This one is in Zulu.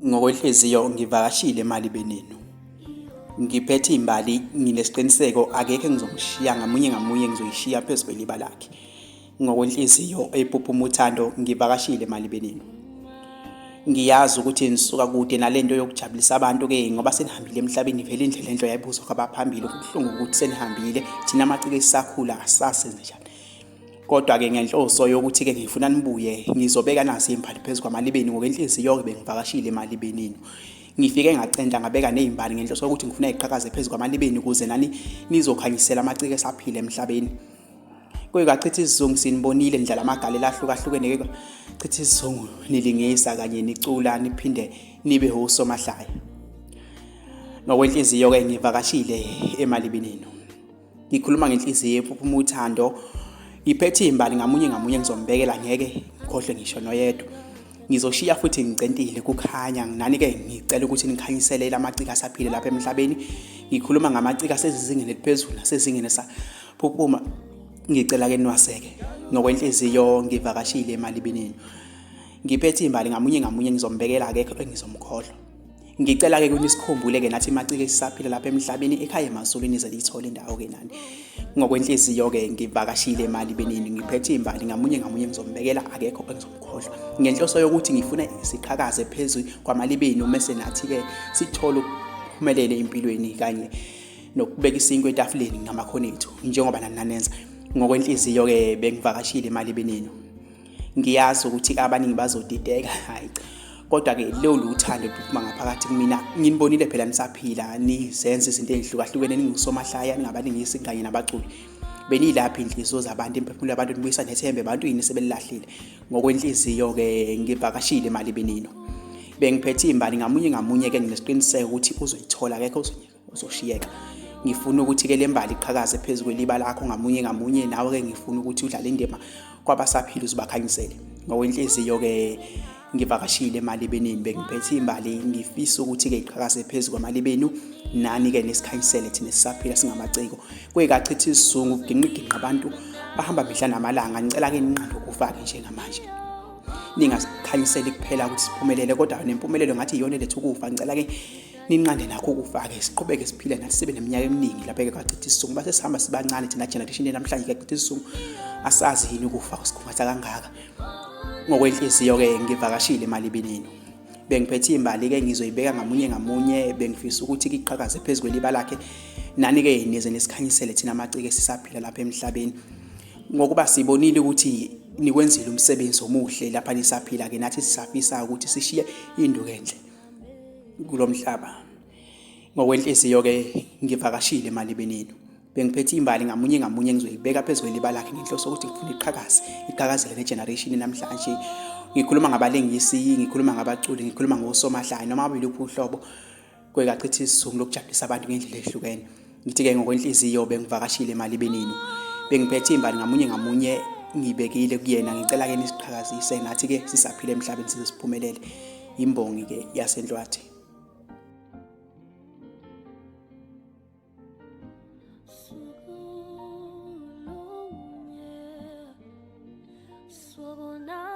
Ngokwenhliziyo ngivakashile eMalibenenu. Ngiphethe imbali, nginesiqiniseko akekho engizomshiya ngamunye ngamunye ngizoyishiya phezu kweliba lakhe. Ngokwenhliziyo ephuphuma uthando ngivakashile eMalibenenu. Ngiyazi ukuthi nisuka kude nalento yokujabulisa abantu-ke ngoba senihambile emhlabeni vele indlela enhle yayibuzwa kwabaphambili. Kubuhlungu ukuthi senihambile thina amaciko esisakhula asasenze njani. Kodwa-ke ngenhloso yokuthi-ke ngifuna nibuye ngizobeka nazi imbali phezu kwaMalibeni. Ngokwenhliziyo-ke bengivakashile eMalibenenu. Ngifike ngacenta ngabeka nezimbali ngenhloso yokuthi ngifuna iqhakaze phezu kwaMalibeni ukuze nani nizokhanyisela amaciko esaphila emhlabeni. Kwakachitha isizungu sinibonile nidlala amagalelo ahlukahlukene chitha isizungu nilingisa kanye nicula niphinde nibe osomahlaya. Ngokwenhliziyo-ke ngivakashile eMalibenenu. Ngikhuluma ngenhliziyo ephuphuma uthando. Ngiphethe imbali ngamunye ngamunye ngizombekela ngeke ngikhohle ngisho noyedwa. Ngizoshiya futhi ngicentile kukhanya nani-ke ngicela ukuthi nikhanyisele amaciko asaphile lapha emhlabeni. Ngikhuluma ngamaciko asezingeni eliphezulu nasezingeni esaphuphuma. Ngicela-ke niwaseke. Ngokwenhliziyo ngivakashile eMalibenenu. Ngiphethe imbali ngamunye ngamunye ngizombekela akekho engizomkhohlwa. Ngicela-ke ukuthi nisikhumbule-ke nathi amaciko esisaphila lapha emhlabeni ekhaya emazulwini nize liyithole indawo-ke nani. Ngokwenhliziyo-ke ngivakashile eMalibenenu. Ngiphethe imbali ngamunye ngamunye ngizombekela akekho engizomkhohlwa. Ngenhloso yokuthi ngifuna siqhakaze phezu kwaMalibeni umese nathi-ke sithole ukuphumelela empilweni kanye nokubeka isinkwa etafuleni ngamakhono ethu njengoba nani nanenza. Ngokwenhliziyo-ke bengivakashile eMalibenenu. Ngiyazi ukuthi abaningi bazodideka hayi cha. Kodwa-ke lolu uthando luphuma ngaphakathi kumina. Nginibonile phela nisaphila nizenza izinto ezihlukahlukene ningusomahlaya ningabalingisi kanye nabaculi. Benilapha inhliziyo zabantu emphefumulo yabantu nibuyisa nethemba ebantwini sebelilahlile. Ngokwenhliziyo-ke ngivakashile eMalibenenu. Bengiphethe imbali ngamunye ngamunye-ke nginesiqiniseko ukuthi uzoyithola akekho uzoshiyeka. Ngifuna ukuthi-ke le mbali iqhakaze phezu kweliba lakho ngamunye ngamunye. Nawe-ke ngifuna ukuthi udlale indima kwabasaphila uzibakhanyisele. Ngokwenhliziyo-ke ngivakashile eMalibenenu. Bengiphethe imbali ngifisa ukuthi-ke iqhakaze phezu kwaMalibeni nani-ke nesikhanyisele thina sisaphila singamaciko. Kwakachitha isizungu kuginqiginqa abantu bahamba mihla namalanga. Ngicela-ke ninqande ukufake njengamanje. Ningakhanyiseli kuphela ukuthi siphumelele kodwa nempumelelo ngathi iyona lethu ukufa. Ngicela-ke ninqande nakho ukufake siqhubeke siphile nathi sibe neminyaka eminingi lapha-ke kwachitha isizungu. Base sihamba sibancane thina generation namhlanje kwachitha isizungu asazi yini ukufa kusikhungatha kangaka. Ngokwenhliziyo-ke ngivakashile eMalibenenu. Bengiphethe imbali-ke ngizoyibeka ngamunye ngamunye. Bengifisa ukuthi-ke iqhakaze phezu kweliba lakhe nani-ke nize nisikhanyisele thina amaciko esisaphila lapha emhlabeni. Ngokuba sibonile ukuthi nikwenzile umsebenzi omuhle lapha nisaphila-ke nathi sisafisa ukuthi sishiye induku enhle kulo mhlaba. Ngokwenhliziyo-ke ngivakashile eMalibenenu. Bengiphethe imbali ngamunye ngamunye ngizoyibeka phezu kweliba lakhe ngenhloso ukuthi ngifuna iqhakazele negeneration namhlanje. Ngikhuluma ngabalingisi, ngikhuluma ngabaculi, ngikhuluma ngosomahlaya noma ngabe iluphi uhlobo. Kwakachitha isizungu lokujabulisa abantu ngendlela ehlukene. Ngithi-ke ngokwenhliziyo bengivakashile eMalibenenu. Bengiphethe imbali ngamunye ngamunye ngibekile kuyena. Ngicela-ke nisiqhakazise nathi-ke sisaphile emhlabeni size siphumelele. Imbongi-ke yaseNhlwathi. 수고나